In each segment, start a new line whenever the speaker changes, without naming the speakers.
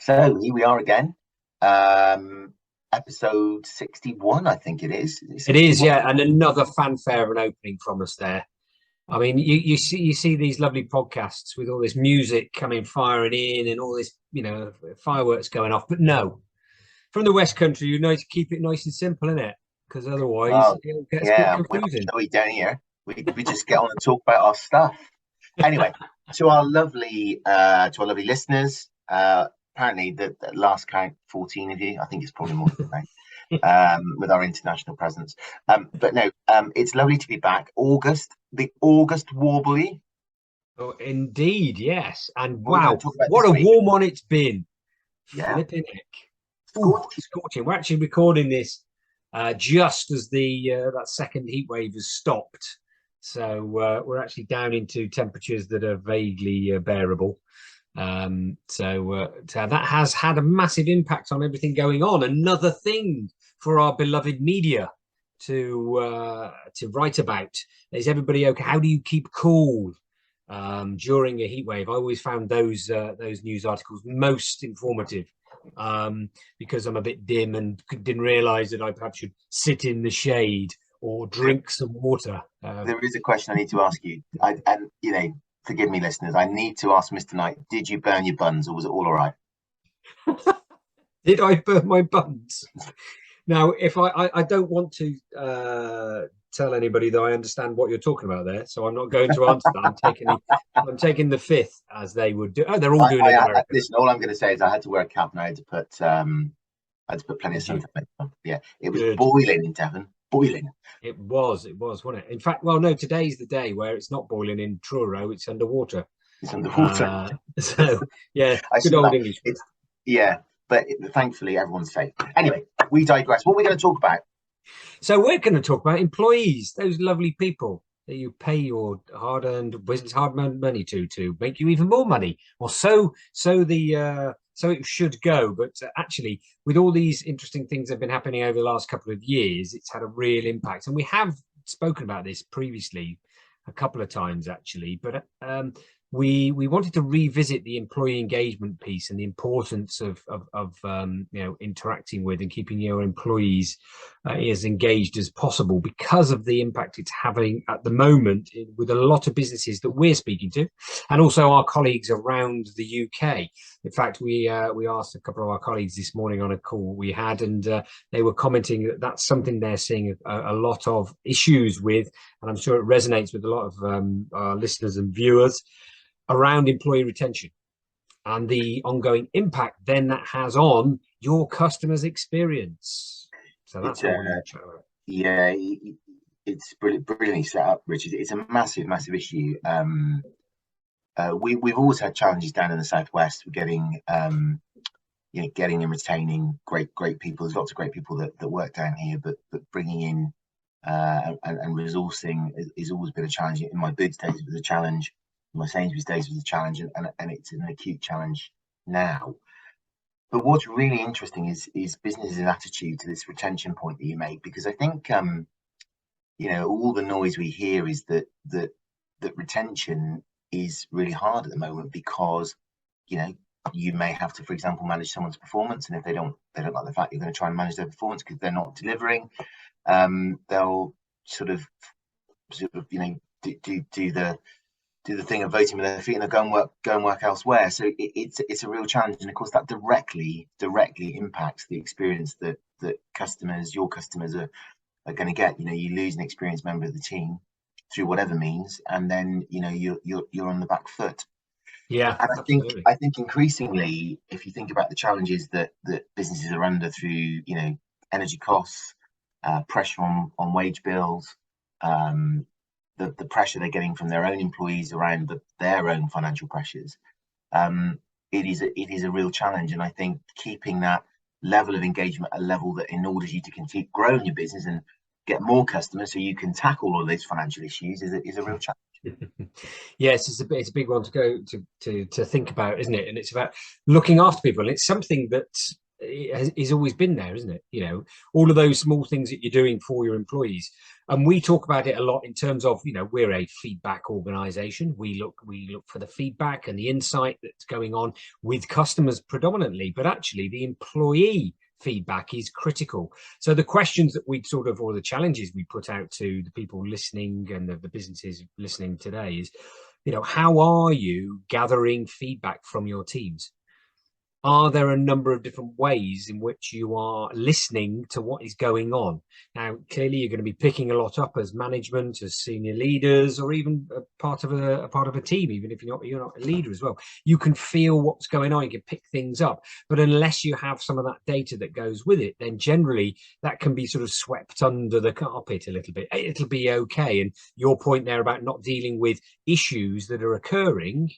So here we are again. Episode 61, I think it is.
It is, yeah, and another fanfare and opening from us there. I mean, you see these lovely podcasts with all this music coming firing in and all this, fireworks going off. But no, from the West Country, you know, to keep it nice and simple, innit? Because otherwise, it gets a bit confusing.
We down here. We just get on and talk about our stuff. Anyway, to our lovely listeners. Apparently, the last count, 14 of you. I think it's probably more than that. With our international presence. But no, it's lovely to be back. The August warble.
Oh, indeed, yes. And wow, what a warm one it's been.
Yeah.
Flipping heck. Scorching. We're actually recording this just as that second heat wave has stopped. So we're actually down into temperatures that are vaguely bearable. So that has had a massive impact on everything going on. Another thing for our beloved media to write about. Is everybody okay? How do you keep cool during a heat wave? I always found those news articles most informative because I'm a bit dim and didn't realise that I perhaps should sit in the shade or drink some water.
There is a question I need to ask you, forgive me, listeners. I need to ask Mr. Knight, did you burn your buns or was it all right?
Did I burn my buns? Now, if I don't want to tell anybody that I understand what you're talking about there, so I'm not going to answer that. I'm taking the fifth, as they would do. Oh, they're all doing it in America.
Listen, all I'm going to say is I had to wear a cap and I had to put plenty of suntan on. Yeah, it was boiling in Devon. Boiling.
It was, wasn't it? In fact, well, no, today's the day where it's not boiling in Truro, it's underwater.
It's underwater.
So, yeah, good old English.
But thankfully everyone's safe. Anyway, we digress. What are we going to talk about?
So we're going to talk about employees, those lovely people that you pay your hard-earned money to make you even more money. Or so it should go. But actually, with all these interesting things that have been happening over the last couple of years, it's had a real impact. And we have spoken about this previously a couple of times, actually. But we wanted to revisit the employee engagement piece and the importance of interacting with and keeping your employees as engaged as possible because of the impact it's having at the moment with a lot of businesses that we're speaking to, and also our colleagues around the UK. In fact, we asked a couple of our colleagues this morning on a call we had, and they were commenting that that's something they're seeing a lot of issues with, and I'm sure it resonates with a lot of our listeners and viewers around employee retention and the ongoing impact then that has on your customers' experience. So that's what we're going to chat about.
Yeah, it's brilliantly set up, Richard. It's a massive issue. We've always had challenges down in the southwest with getting and retaining great people. There's lots of great people that work down here, but bringing in and resourcing has always been a challenge. In my Boots days, it was a challenge. My Sainsbury's days was a challenge, and it's an acute challenge now. But what's really interesting is businesses' attitude to this retention point that you made, because I think all the noise we hear is that retention is really hard at the moment because you may have to, for example, manage someone's performance, and if they don't like the fact you're going to try and manage their performance because they're not delivering, they'll sort of do the thing of voting with their feet and they'll go and work elsewhere. So it's a real challenge, and of course that directly impacts the experience that your customers are going to get. You lose an experienced member of the team through whatever means, and then you're on the back foot.
Yeah,
and I think increasingly, if you think about the challenges that businesses are under through energy costs, pressure on wage bills, the pressure they're getting from their own employees around their own financial pressures, it is a real challenge. And I think keeping that level of engagement a level that enables you to continue growing your business and get more customers so you can tackle all of these financial issues is a real challenge.
Yes, it's a big one to go to think about, isn't it? And it's about looking after people, and it's something that is always been there, isn't it? You know, all of those small things that you're doing for your employees. And we talk about it a lot in terms of, you know, we're a feedback organization. We look for the feedback and the insight that's going on with customers predominantly, but actually the employee feedback is critical. So the questions that we sort of, or the challenges we put out to the people listening and the businesses listening today is, you know, how are you gathering feedback from your teams? Are there a number of different ways in which you are listening to what is going on? Now, clearly, you're going to be picking a lot up as management, as senior leaders, or even a part of a team. Even if you're not a leader as well, you can feel what's going on. You can pick things up, but unless you have some of that data that goes with it, then generally that can be sort of swept under the carpet a little bit. It'll be okay. And your point there about not dealing with issues that are occurring,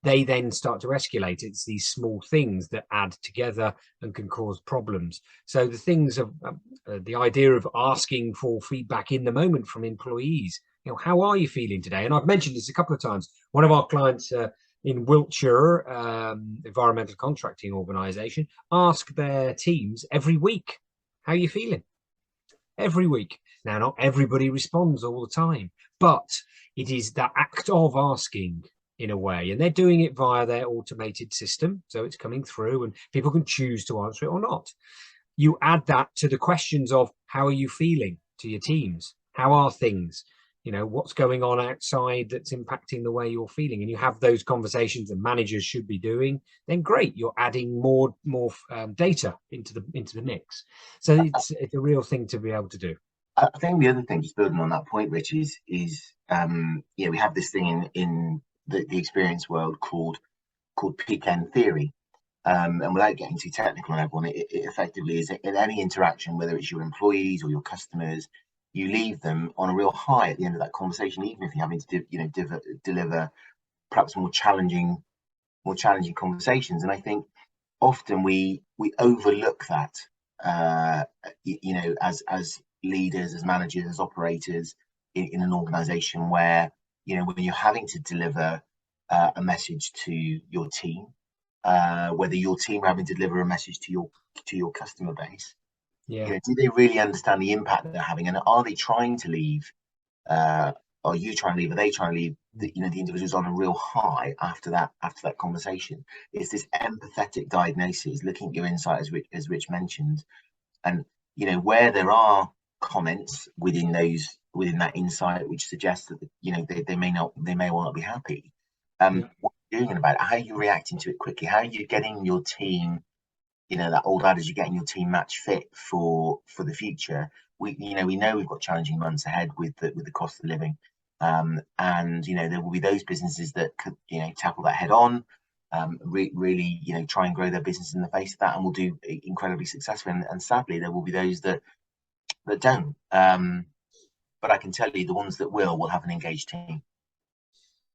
they then start to escalate. It's these small things that add together and can cause problems. So the things of the idea of asking for feedback in the moment from employees, you know, how are you feeling today? And I've mentioned this a couple of times. One of our clients in Wiltshire, environmental contracting organization, ask their teams every week, how are you feeling? Every week. Now, not everybody responds all the time, but it is that act of asking in a way, and they're doing it via their automated system, so it's coming through and people can choose to answer it or not. You add that to the questions of how are you feeling to your teams, how are things, you know, what's going on outside that's impacting the way you're feeling, and you have those conversations and managers should be doing, then great, you're adding more data into the mix. So it's a real thing to be able to do.
I think the other thing, just building on that point, Rich, is we have this thing in the experience world called peak end theory, and without getting too technical on everyone, it effectively is in any interaction, whether it's your employees or your customers, you leave them on a real high at the end of that conversation, even if you're having to deliver perhaps more challenging conversations. And I think often we overlook that, as leaders, as managers, as operators in an organization where, you know, when you're having to deliver a message to your team, whether your team are having to deliver a message to your customer base,
yeah,
you know, do they really understand the impact that they're having, and are they trying to leave? Are you trying to leave? Are they trying to leave? The individuals on a real high after that conversation? It's this empathetic diagnosis, looking at your insight, as Rich mentioned, and you know where there are comments within that insight which suggests that they may well not be happy. What are you doing about it? How are you reacting to it quickly? How are you getting your team, you know, that old adage, you're getting your team match fit for the future? We know we've got challenging months ahead with the cost of living, and you know there will be those businesses that could, you know, tackle that head on, really, you know, try and grow their business in the face of that, and will do incredibly successfully. And sadly, there will be those that don't. But I can tell you, the ones that will have an engaged team.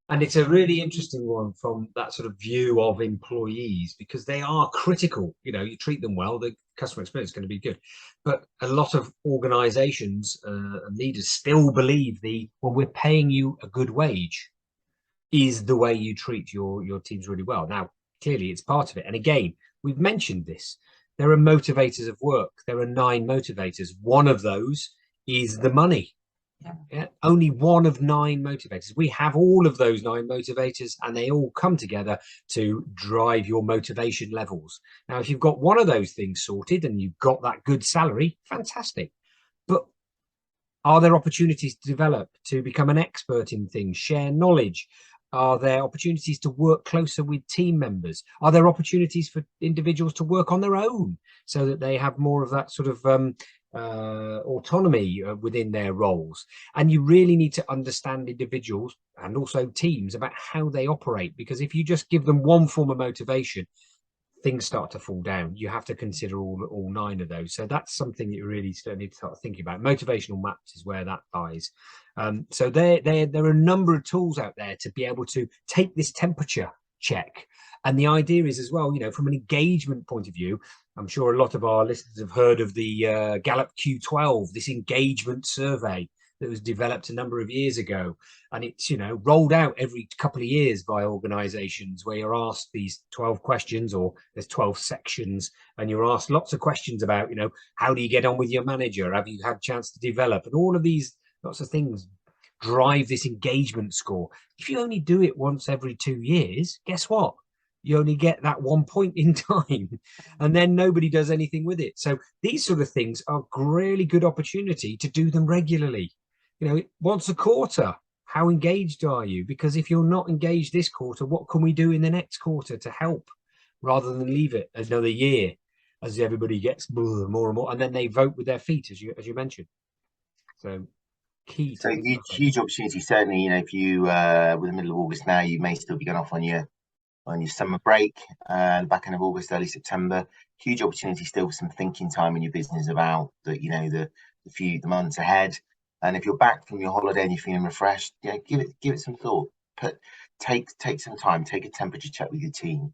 And it's a really interesting one from that sort of view of employees, because they are critical. You know, you treat them well, the customer experience is going to be good. But a lot of organizations and leaders still believe we're paying you a good wage is the way you treat your teams really well. Now, clearly it's part of it. And again, we've mentioned this. There are motivators of work. There are 9 motivators. One of those is the money. Yeah, only one of 9 motivators. We have all of those 9 motivators, and they all come together to drive your motivation levels. Now, if you've got one of those things sorted and you've got that good salary, fantastic. But are there opportunities to develop, to become an expert in things, share knowledge? Are there opportunities to work closer with team members? Are there opportunities for individuals to work on their own so that they have more of that sort of autonomy within their roles? And you really need to understand individuals and also teams about how they operate, because if you just give them one form of motivation, things start to fall down. You have to consider all 9 of those. So that's something that you really need to start thinking about. Motivational maps is where that lies. So there are a number of tools out there to be able to take this temperature check. And the idea is as well, you know, from an engagement point of view, I'm sure a lot of our listeners have heard of the Gallup Q12, this engagement survey that was developed a number of years ago, and it's, you know, rolled out every couple of years by organizations, where you're asked these 12 questions, or there's 12 sections, and you're asked lots of questions about, you know, how do you get on with your manager, have you had a chance to develop, and all of these lots of things drive this engagement score. If you only do it once every 2 years, guess what? You only get that 1 point in time, and then nobody does anything with it. So these sort of things are really good opportunity to do them regularly. You know, once a quarter, how engaged are you? Because if you're not engaged this quarter, what can we do in the next quarter to help, rather than leave it another year as everybody gets more and more, and then they vote with their feet, as you mentioned. So key to
huge opportunity. Certainly, you know, if you we're in the middle of August now, you may still be going off on your summer break, back end of August, early September. Huge opportunity still for some thinking time in your business about the, you know, the months ahead. And if you're back from your holiday and you're feeling refreshed, yeah, give it some thought. Take some time, take a temperature check with your team,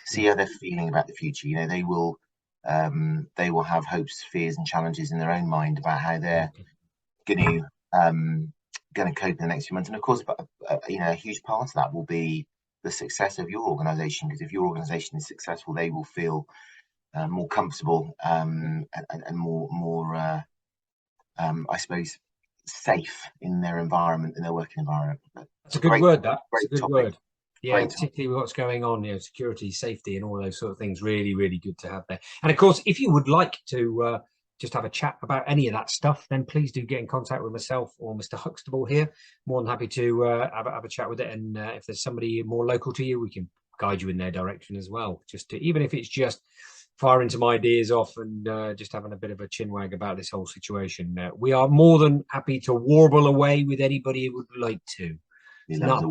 see how they're feeling about the future. You know, they will have hopes, fears, and challenges in their own mind about how they're going to cope in the next few months. And of course, you know, a huge part of that will be the success of your organization, because if your organization is successful, they will feel more comfortable and more I suppose safe in their environment, in their working environment.
That's a good word. That's a good word. Yeah,
Great
particularly with what's going on, you know, security, safety, and all those sort of things. Really, really good to have there. And of course, if you would like to just have a chat about any of that stuff, then please do get in contact with myself or Mr. Huxtable here. More than happy to have a chat with it. And if there's somebody more local to you, we can guide you in their direction as well. Just to, even if it's just firing some ideas off and just having a bit of a chinwag about this whole situation. We are more than happy to warble away with anybody who would like to.
We love to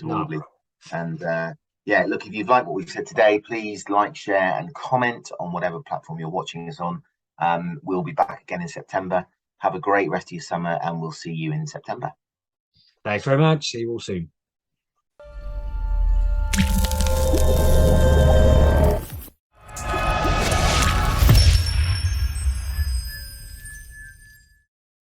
warbly. And yeah, look, if you've liked what we've said today, please like, share, and comment on whatever platform you're watching us on. We'll be back again in September. Have a great rest of your summer, and we'll see you in September.
Thanks very much. See you all soon.